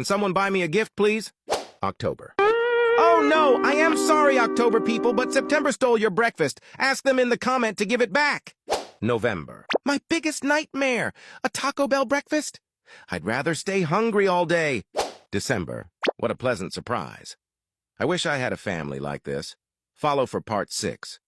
Can someone buy me a gift, please? October. Oh no, I am sorry, October people, but September stole your breakfast. Ask them in the comment to give it back. November. My biggest nightmare. A Taco Bell breakfast? I'd rather stay hungry all day. December. What a pleasant surprise. I wish I had a family like this. Follow for part 6.